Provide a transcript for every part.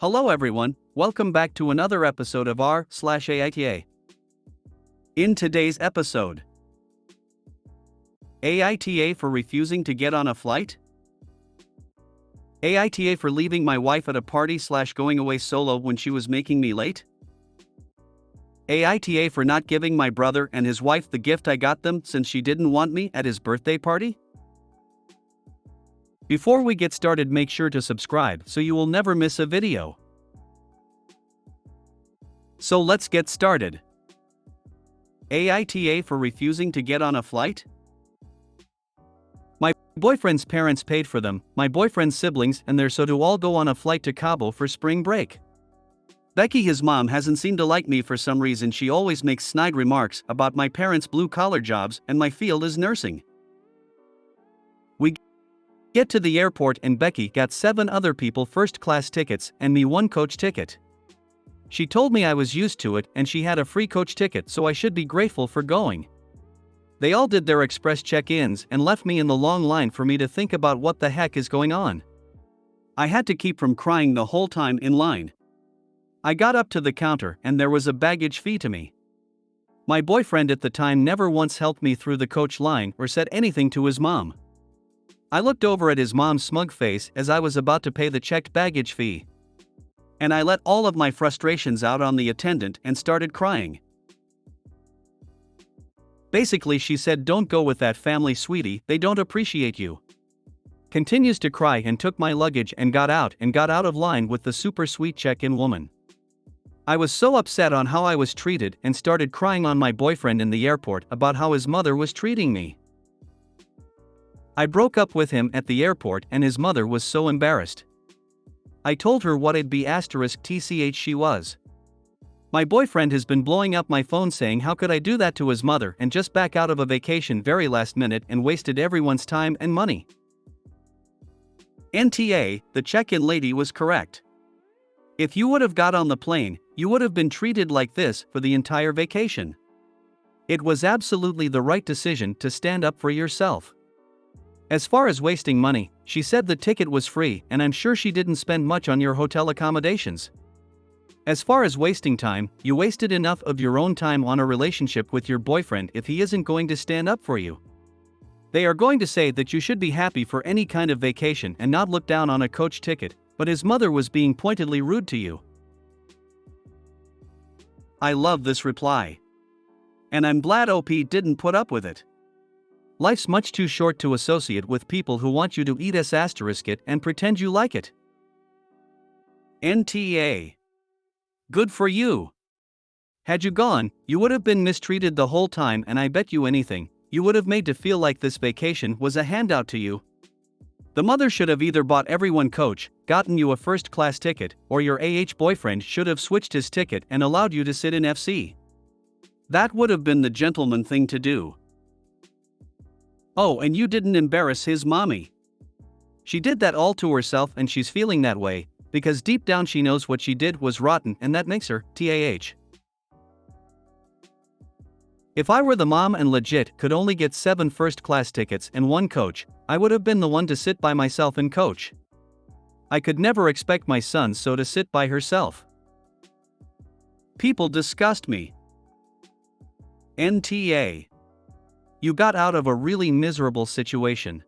Hello everyone, welcome back to another episode of r/AITA. In today's episode, AITA for refusing to get on a flight? AITA for leaving my wife at a party/going away solo when she was making me late? AITA for not giving my brother and his wife the gift I got them since she didn't want me at his birthday party? Before we get started, make sure to subscribe so you will never miss a video. So let's get started. AITA for refusing to get on a flight? My boyfriend's parents paid for them, my boyfriend's siblings and their so to all go on a flight to Cabo for spring break. Becky, his mom, hasn't seemed to like me for some reason. She always makes snide remarks about my parents' blue-collar jobs and my field is nursing. We get to the airport and Becky got 7 other people first-class tickets and me 1 coach ticket. She told me I was used to it and she had a free coach ticket, so I should be grateful for going. They all did their express check-ins and left me in the long line for me to think about what the heck is going on. I had to keep from crying the whole time in line. I got up to the counter and there was a baggage fee to me. My boyfriend at the time never once helped me through the coach line or said anything to his mom. I looked over at his mom's smug face as I was about to pay the checked baggage fee. And I let all of my frustrations out on the attendant and started crying. Basically, she said, "Don't go with that family, sweetie, they don't appreciate you." Continues to cry and took my luggage and got out of line with the super sweet check-in woman. I was so upset on how I was treated and started crying on my boyfriend in the airport about how his mother was treating me. I broke up with him at the airport and his mother was so embarrassed. I told her what it'd be *tch she was. My boyfriend has been blowing up my phone saying how could I do that to his mother and just back out of a vacation very last minute and wasted everyone's time and money. NTA, the check-in lady was correct. If you would have got on the plane, you would have been treated like this for the entire vacation. It was absolutely the right decision to stand up for yourself. As far as wasting money, she said the ticket was free and I'm sure she didn't spend much on your hotel accommodations. As far as wasting time, you wasted enough of your own time on a relationship with your boyfriend if he isn't going to stand up for you. They are going to say that you should be happy for any kind of vacation and not look down on a coach ticket, but his mother was being pointedly rude to you. I love this reply. And I'm glad OP didn't put up with it. Life's much too short to associate with people who want you to eat it and pretend you like it. NTA. Good for you. Had you gone, you would have been mistreated the whole time and I bet you anything, you would have made to feel like this vacation was a handout to you. The mother should have either bought everyone coach, gotten you a first-class ticket, or your boyfriend should have switched his ticket and allowed you to sit in FC. That would have been the gentleman thing to do. Oh, and you didn't embarrass his mommy. She did that all to herself and she's feeling that way, because deep down she knows what she did was rotten and that makes her TAH. If I were the mom and legit could only get 7 first-class tickets and 1 coach, I would have been the one to sit by myself and coach. I could never expect my son so to sit by herself. People disgust me. NTA. You got out of a really miserable situation.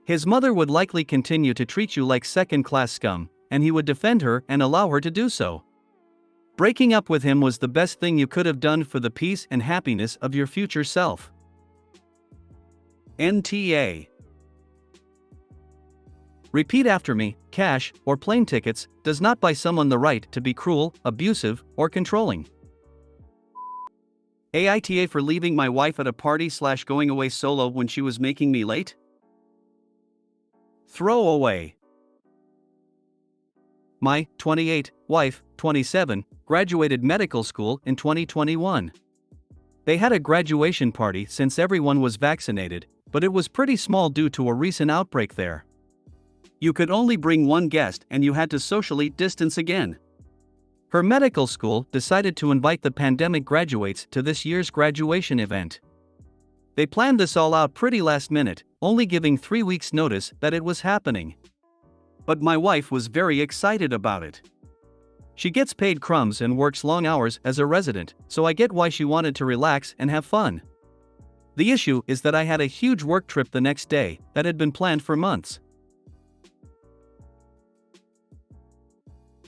His mother would likely continue to treat you like second-class scum, and he would defend her and allow her to do so. Breaking up with him was the best thing you could have done for the peace and happiness of your future self. NTA. Repeat after me, cash, or plane tickets, does not buy someone the right to be cruel, abusive, or controlling. AITA for leaving my wife at a party/going away solo when she was making me late? Throw away. My 28 wife, 27, graduated medical school in 2021. They had a graduation party since everyone was vaccinated, but it was pretty small due to a recent outbreak there. You could only bring 1 guest and you had to socially distance again. Her medical school decided to invite the pandemic graduates to this year's graduation event. They planned this all out pretty last minute, only giving 3 weeks' notice that it was happening. But my wife was very excited about it. She gets paid crumbs and works long hours as a resident, so I get why she wanted to relax and have fun. The issue is that I had a huge work trip the next day that had been planned for months.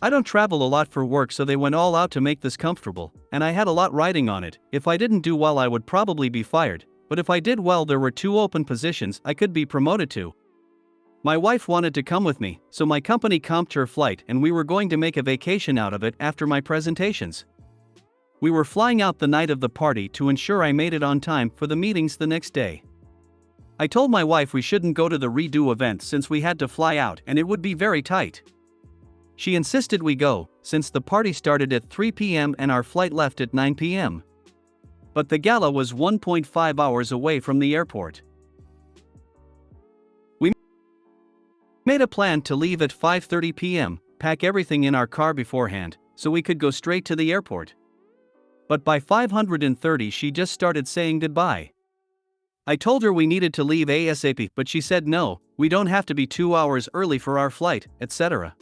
I don't travel a lot for work, so they went all out to make this comfortable, and I had a lot riding on it. If I didn't do well, I would probably be fired, but if I did well, there were 2 open positions I could be promoted to. My wife wanted to come with me, so my company comped her flight and we were going to make a vacation out of it after my presentations. We were flying out the night of the party to ensure I made it on time for the meetings the next day. I told my wife we shouldn't go to the redo event since we had to fly out and it would be very tight. She insisted we go, since the party started at 3 p.m. and our flight left at 9 p.m. But the gala was 1.5 hours away from the airport. We made a plan to leave at 5:30 p.m., pack everything in our car beforehand, so we could go straight to the airport. But by 5:30 she just started saying goodbye. I told her we needed to leave ASAP, but she said no, we don't have to be 2 hours early for our flight, etc.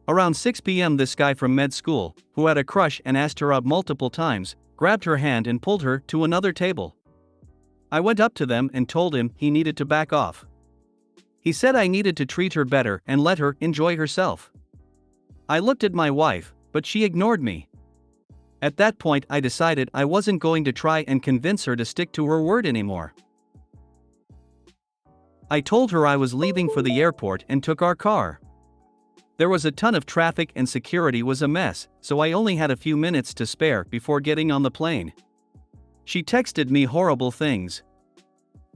Around 6 p.m. this guy from med school, who had a crush and asked her out multiple times, grabbed her hand and pulled her to another table. I went up to them and told him he needed to back off. He said I needed to treat her better and let her enjoy herself. I looked at my wife, but she ignored me. At that point I decided I wasn't going to try and convince her to stick to her word anymore. I told her I was leaving for the airport and took our car. There was a ton of traffic and security was a mess, so I only had a few minutes to spare before getting on the plane. She texted me horrible things.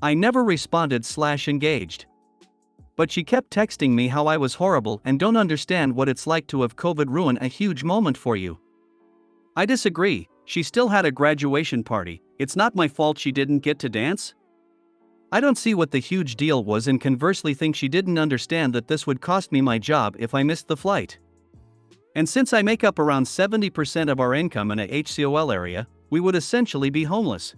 I never responded/engaged. But she kept texting me how I was horrible and don't understand what it's like to have COVID ruin a huge moment for you. I disagree, she still had a graduation party, it's not my fault she didn't get to dance. I don't see what the huge deal was and conversely think she didn't understand that this would cost me my job if I missed the flight. And since I make up around 70% of our income in a HCOL area, we would essentially be homeless.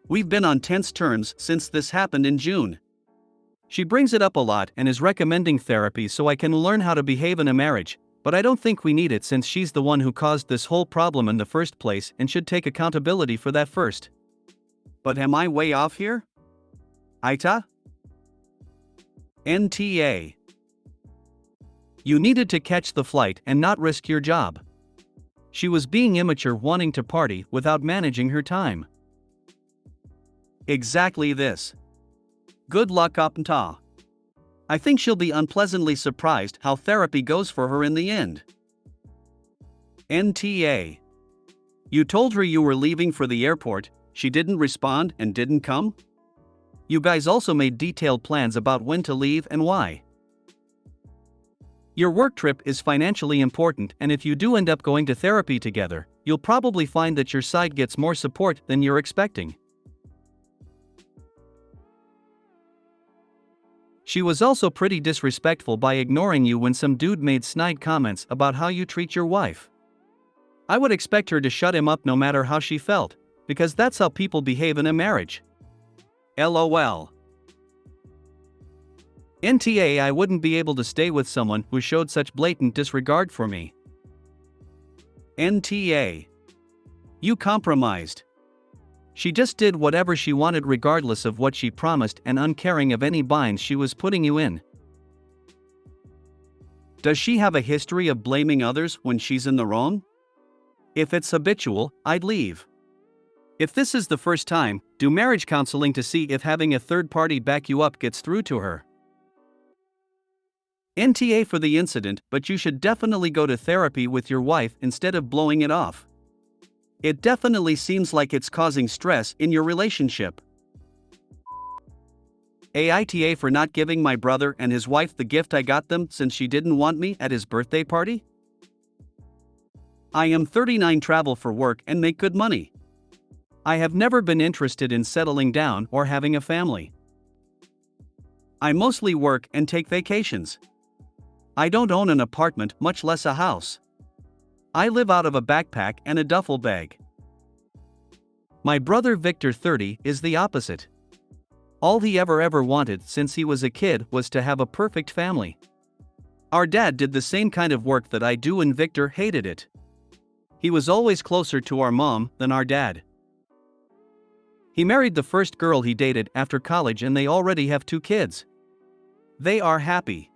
We've been on tense terms since this happened in June. She brings it up a lot and is recommending therapy so I can learn how to behave in a marriage, but I don't think we need it since she's the one who caused this whole problem in the first place and should take accountability for that first. But am I way off here? AITA? NTA. You needed to catch the flight and not risk your job. She was being immature wanting to party without managing her time. Exactly this. Good luck AITA. I think she'll be unpleasantly surprised how therapy goes for her in the end. NTA. You told her you were leaving for the airport, she didn't respond and didn't come? You guys also made detailed plans about when to leave and why. Your work trip is financially important, and if you do end up going to therapy together, you'll probably find that your side gets more support than you're expecting. She was also pretty disrespectful by ignoring you when some dude made snide comments about how you treat your wife. I would expect her to shut him up no matter how she felt, because that's how people behave in a marriage. LOL. NTA. I wouldn't be able to stay with someone who showed such blatant disregard for me. NTA. You compromised. She just did whatever she wanted regardless of what she promised and uncaring of any binds she was putting you in. Does she have a history of blaming others when she's in the wrong? If it's habitual, I'd leave. If this is the first time, do marriage counseling to see if having a third party back you up gets through to her. NTA for the incident, but you should definitely go to therapy with your wife instead of blowing it off. It definitely seems like it's causing stress in your relationship. AITA for not giving my brother and his wife the gift I got them since she didn't want me at his birthday party? I am 39, travel for work and make good money. I have never been interested in settling down or having a family. I mostly work and take vacations. I don't own an apartment, much less a house. I live out of a backpack and a duffel bag. My brother Victor, 30, is the opposite. All he ever wanted since he was a kid was to have a perfect family. Our dad did the same kind of work that I do and Victor hated it. He was always closer to our mom than our dad. He married the first girl he dated after college and they already have 2 kids. They are happy.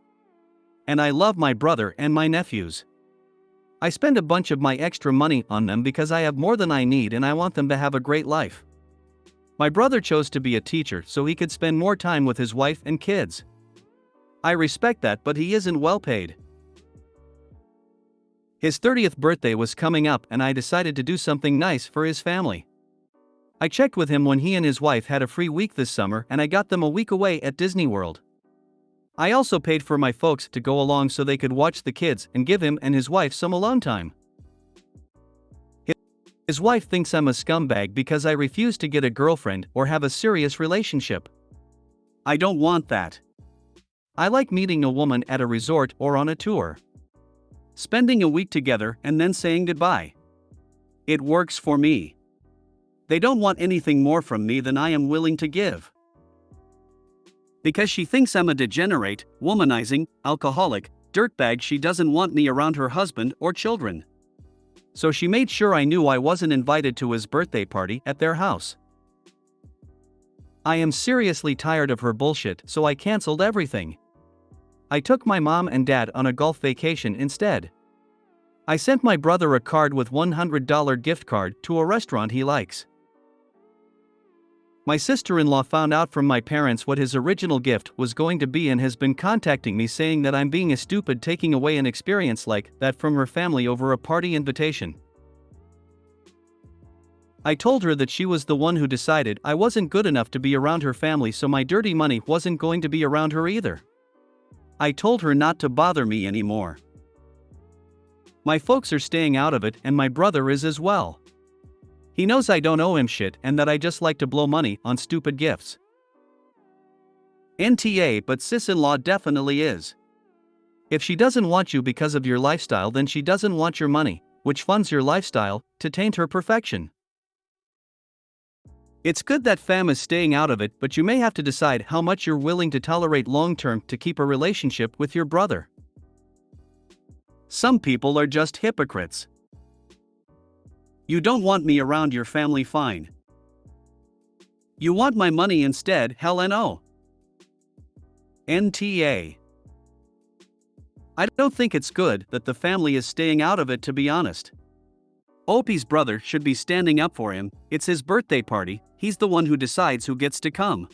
And I love my brother and my nephews. I spend a bunch of my extra money on them because I have more than I need and I want them to have a great life. My brother chose to be a teacher so he could spend more time with his wife and kids. I respect that, but he isn't well paid. His 30th birthday was coming up and I decided to do something nice for his family. I checked with him when he and his wife had a free week this summer and I got them a week away at Disney World. I also paid for my folks to go along so they could watch the kids and give him and his wife some alone time. His wife thinks I'm a scumbag because I refuse to get a girlfriend or have a serious relationship. I don't want that. I like meeting a woman at a resort or on a tour. Spending a week together and then saying goodbye. It works for me. They don't want anything more from me than I am willing to give. Because she thinks I'm a degenerate, womanizing, alcoholic, dirtbag, she doesn't want me around her husband or children. So she made sure I knew I wasn't invited to his birthday party at their house. I am seriously tired of her bullshit, so I canceled everything. I took my mom and dad on a golf vacation instead. I sent my brother a card with $100 gift card to a restaurant he likes. My sister-in-law found out from my parents what his original gift was going to be and has been contacting me saying that I'm being a stupid taking away an experience like that from her family over a party invitation. I told her that she was the one who decided I wasn't good enough to be around her family, so my dirty money wasn't going to be around her either. I told her not to bother me anymore. My folks are staying out of it and my brother is as well. He knows I don't owe him shit and that I just like to blow money on stupid gifts. NTA, but sis-in-law definitely is. If she doesn't want you because of your lifestyle, then she doesn't want your money, which funds your lifestyle, to taint her perfection. It's good that fam is staying out of it, but you may have to decide how much you're willing to tolerate long-term to keep a relationship with your brother. Some people are just hypocrites. You don't want me around your family, fine. You want my money instead, hell no. NTA. I don't think it's good that the family is staying out of it, to be honest. Opie's brother should be standing up for him. It's his birthday party, he's the one who decides who gets to come.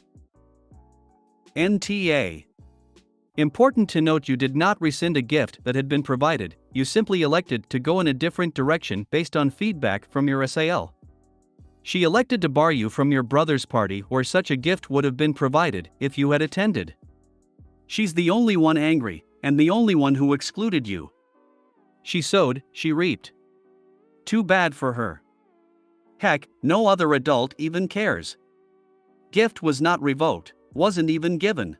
NTA. Important to note, you did not rescind a gift that had been provided, you simply elected to go in a different direction based on feedback from your SAL. She elected to bar you from your brother's party where such a gift would have been provided if you had attended. She's the only one angry, and the only one who excluded you. She sowed, she reaped. Too bad for her. Heck, no other adult even cares. Gift was not revoked, wasn't even given.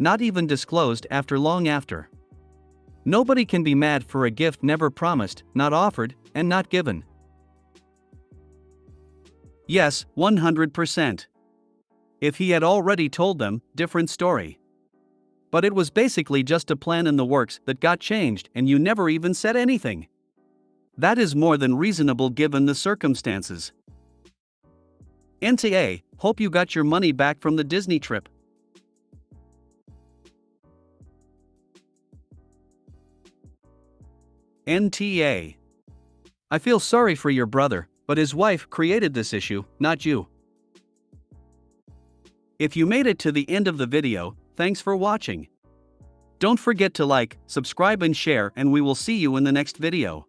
Not even disclosed long after. Nobody can be mad for a gift never promised, not offered, and not given. Yes, 100%. If he had already told them, different story. But it was basically just a plan in the works that got changed and you never even said anything. That is more than reasonable given the circumstances. NTA, hope you got your money back from the Disney trip. NTA. I feel sorry for your brother, but his wife created this issue, not you. If you made it to the end of the video, thanks for watching. Don't forget to like, subscribe and share, and we will see you in the next video.